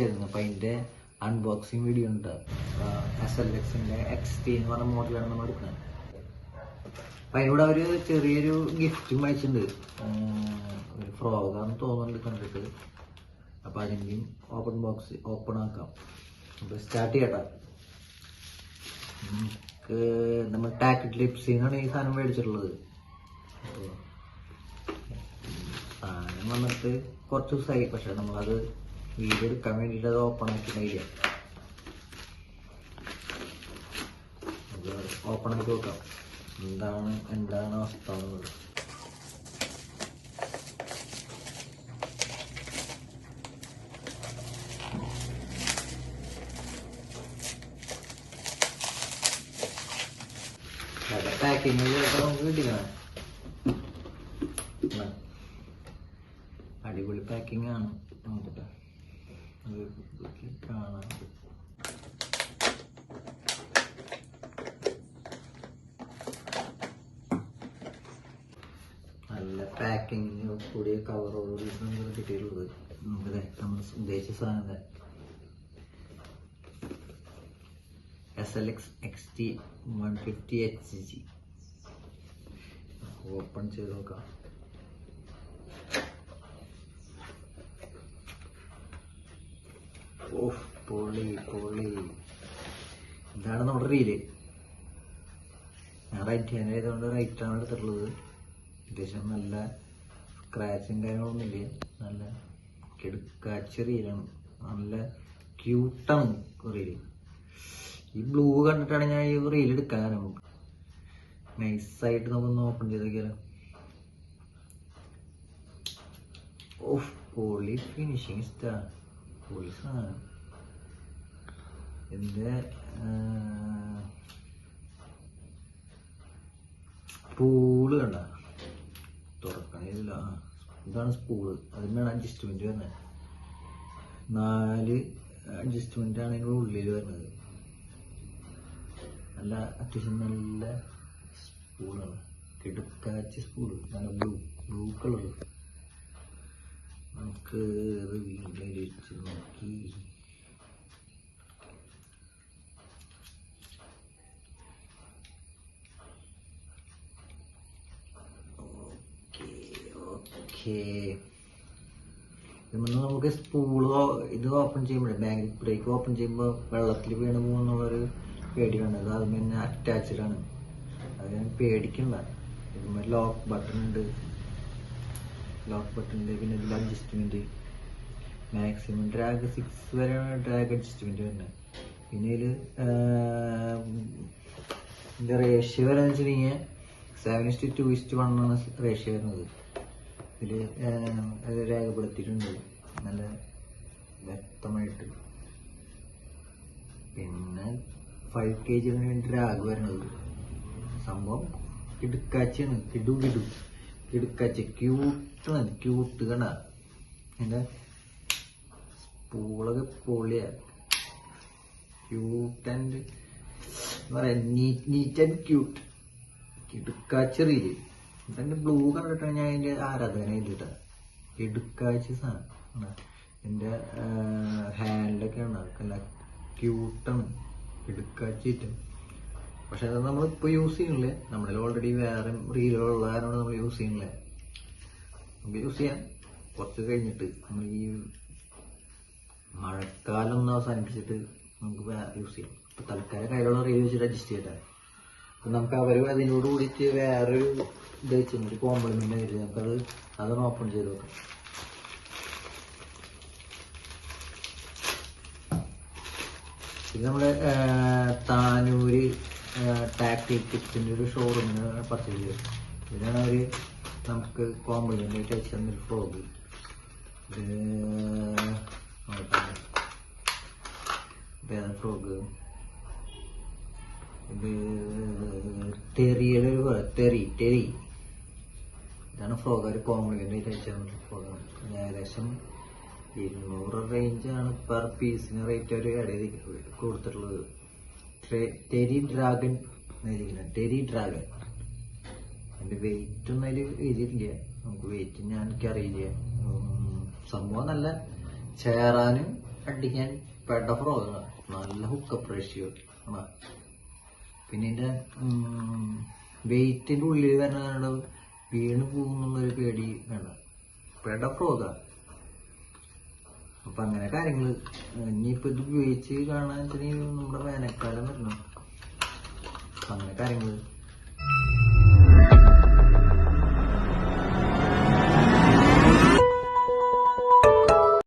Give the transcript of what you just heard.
മേടിച്ചായിരുന്നു. അപ്പം അതിൻ്റെ അൺബോക്സിങ് വീഡിയോ ഉണ്ട്. SLXന്റെ XT എന്ന് പറഞ്ഞ മോഡലാണ് നമ്മൾ എടുക്കുന്നത്. അപ്പം അതിനോട് അവർ ചെറിയൊരു ഗിഫ്റ്റും അയച്ചിട്ടുണ്ട്. ഒരു ഫ്രോഗാന്ന് തോന്നുന്നുണ്ട് കണ്ടിട്ട്. അപ്പം അതിൻ്റെയും ഓപ്പൺ ആക്കാം. അപ്പോൾ സ്റ്റാർട്ട് ചെയ്യട്ടെ. നമ്മൾ ടാക്കറ്റ് ലിപ്സിന്നാണ് ഈ സാധനം മേടിച്ചിട്ടുള്ളത്. സാധനം വന്നിട്ട് കുറച്ച് ദിവസമായി, പക്ഷെ നമ്മളത് വീഡിയോ എടുക്കാൻ വേണ്ടിയിട്ട് അത് ഓപ്പൺ ആക്കിയിട്ടില്ല. അത് ഓപ്പൺ ആക്കി നോക്കാം എന്താണ് അവസ്ഥ എന്നുള്ളത്. പാക്കിങ് നമുക്ക് കിട്ടിക്കണം. അടിപൊളി പാക്കിംഗ് ആണ്. നോക്കട്ടെ, കാണാം. നല്ല പാക്കിങ് കൂടിയ കവറോട് നമുക്ക് കിട്ടിയിട്ടുള്ളത്. നമുക്ക് നമ്മൾ ഉദ്ദേശിച്ച സാധനം SLX XT 150 HCG. ഓപ്പൺ ചെയ്ത് നോക്കാം. ഓഹ്, പൊളി. ഇതാണ് നമ്മുടെ റീല്. ഞാൻ റൈറ്റ് ഹാൻഡ് ആയതുകൊണ്ട് റൈറ്റാണ് എടുത്തിട്ടുള്ളത്. അത്യാവശ്യം നല്ല സ്ക്രാച്ചും കാര്യങ്ങളൊന്നുമില്ല. നല്ല കിടുക്കാച്ച റീലാണ്. നല്ല ക്യൂട്ടാണ് റീല്. ഈ ബ്ലൂ കണ്ടിട്ടാണ് ഞാൻ ഈ റീൽ എടുക്കാൻ. നമുക്ക് നൈസായിട്ട് നമുക്കൊന്ന് ഓപ്പൺ ചെയ്ത് നോക്കിയാലോ. ഓഫ്, പൊളി ഫിനിഷിങ് സ്റ്റാർ. പൊളി സാധനം. എൻ്റെ സ്പൂള് കണ്ട തുറക്കണില്ല. ഇതാണ് സ്പൂള്. അതിനാണ് അഡ്ജസ്റ്റ്മെന്റ് വരുന്നത്. 4 അഡ്ജസ്റ്റ്മെന്റ് ആണ് ഇതിൻ്റെ ഉള്ളിൽ വരുന്നത്. നല്ല അത്യാവശ്യം നല്ല സ്പൂളാണ്. കിടുക്കാച്ച സ്പൂള്. നല്ല ബ്ലൂ കളർ. നമുക്ക് വെച്ച് നോക്കി. ഓക്കെ. നമുക്ക് സ്പൂളോ ഇത് ഓപ്പൺ ചെയ്യുമ്പോഴേ മാഗ്നറ്റിക് ബ്രേക്ക് ഓപ്പൺ ചെയ്യുമ്പോൾ വെള്ളത്തിൽ വീണ് പോകുന്നുള്ളൊരു പേടിയാണ്. അത് അതിന് തന്നെ അറ്റാച്ച്ഡ് ആണ്. അത് ഞാൻ പേടിക്കണ്ട. ഇതുമ്പോൾ ലോക്ക് ബട്ടൺ ഉണ്ട്. പിന്നെ ഇതിൽ അഡ്ജസ്റ്റ്മെന്റ് മാക്സിമം ഡ്രാഗ് 6 വരെയാണ് ഡ്രാഗ് അഡ്ജസ്റ്റ്മെന്റ് വരുന്നത്. പിന്നെ ഇതിൽ ഇതിൻ്റെ റേഷ്യോ വരെയെന്ന് വെച്ചിട്ടുണ്ടെങ്കിൽ 7:2:1 ആണ് റേഷ്യോ വരുന്നത്. ഇതിൽ അത് രേഖപ്പെടുത്തിയിട്ടുണ്ട് നല്ല വ്യക്തമായിട്ട്. പിന്നെ 5 kg ഡ്രാഗ് വരുന്നത്. സംഭവം കിടുക്കാച്ചാണ്. കിടുക്കാച്ച ക്യൂട്ട് കണ്ട. എൻ്റെ സ്പൂളൊക്കെ പൊളിയാ. ക്യൂട്ട് ആൻഡ് പറയാ നീറ്റ് ആൻഡ് ക്യൂട്ട്. കിടുക്കാച്ച റീല്. ഇതെൻ്റെ ബ്ലൂ കണ്ടിട്ടാണ് ഞാൻ അതിൻ്റെ ആരാധന ചെയ്തിട്ട. കിടുക്കാച്ച സാധനം. എൻ്റെ ഹാൻഡിലൊക്കെ ഉണ്ടാക്കല്ല. ക്യൂട്ടാണ്. കിടുക്കാച്ചിട്ടും. പക്ഷെ അത് നമ്മളിപ്പോൾ യൂസ് ചെയ്യണില്ല. നമ്മളിൽ ഓൾറെഡി വേറെ റീലുകളുള്ള കാരണം നമ്മൾ യൂസ് ചെയ്യണില്ല. നമുക്ക് യൂസ് ചെയ്യാം കുറച്ച് കഴിഞ്ഞിട്ട്. നമ്മൾ ഈ മഴക്കാലം ഒന്ന് അവസാനിപ്പിച്ചിട്ട് നമുക്ക് യൂസ് ചെയ്യാം. ഇപ്പം തൽക്കാലം കയ്യിലുള്ള റീൽ വെച്ചിട്ട് അഡ്ജസ്റ്റ് ചെയ്യട്ടെ. അപ്പം നമുക്ക് അവർ അതിനോട് കൂടിയിട്ട് വേറൊരു ഇത് വെച്ചിട്ടുണ്ട്, കോംപ്ലിമെൻ്റ് ആയിട്ട്. നമുക്കത് അതൊന്ന് ഓപ്പൺ ചെയ്ത് നോക്കാം. ഇത് നമ്മുടെ താനൂര് ടാക്ടിക് ടിപ്സിൻ്റെ ഒരു ഷോറൂമിന് പർച്ചേസ് ചെയ്തത്. ഇതിനാണ് അവർ നമുക്ക് കോംപ്ലിമെൻ്റ് ആയിട്ട് അയച്ചു തന്നൊരു ഫ്രോഗ്. ഇത് ഫ്രോഗ് ഇത് ടെറിയുടെ ഒരു ടെറി ഇതാണ് ഫ്രോഗ്. ഒരു കോംപ്ലിമെൻ്റ് ആയിട്ട് അയച്ചു തന്ന ഫ്രോഗാണ്. ഏകദേശം 200 റേഞ്ചാണ് പെർ പീസിന് റേറ്റ് അവർ ഇടയിൽ കൊടുത്തിട്ടുള്ളത്. ടെറി ഡ്രാഗൺ അതിൻ്റെ വെയിറ്റ് ഒന്നും അതിൽ എഴുതിയിട്ടില്ല. നമുക്ക് വെയിറ്റ് എനിക്കറിയില്ല. സംഭവം നല്ല ചേറാനും അടിക്കാൻ പെട്ട ഫ്രോഗാണ്, നല്ല ഹുക്കപ്പ് റേഷ്യോ ആണ്. പിന്നെ ഇതിന്റെ വെയിറ്റിന്റെ ഉള്ളിൽ വരുന്ന വീണ് പോകുന്നുള്ളൊരു പേടി വേണ്ട, പെട ഫ്രോഗാ. അപ്പൊ അങ്ങനെ കാര്യങ്ങള്. ഇനിയിപ്പോ ഇത് ഉപയോഗിച്ച് കാണാൻ നമ്മുടെ വേനൽക്കാലം വരണം. അങ്ങനെ കാര്യങ്ങള്.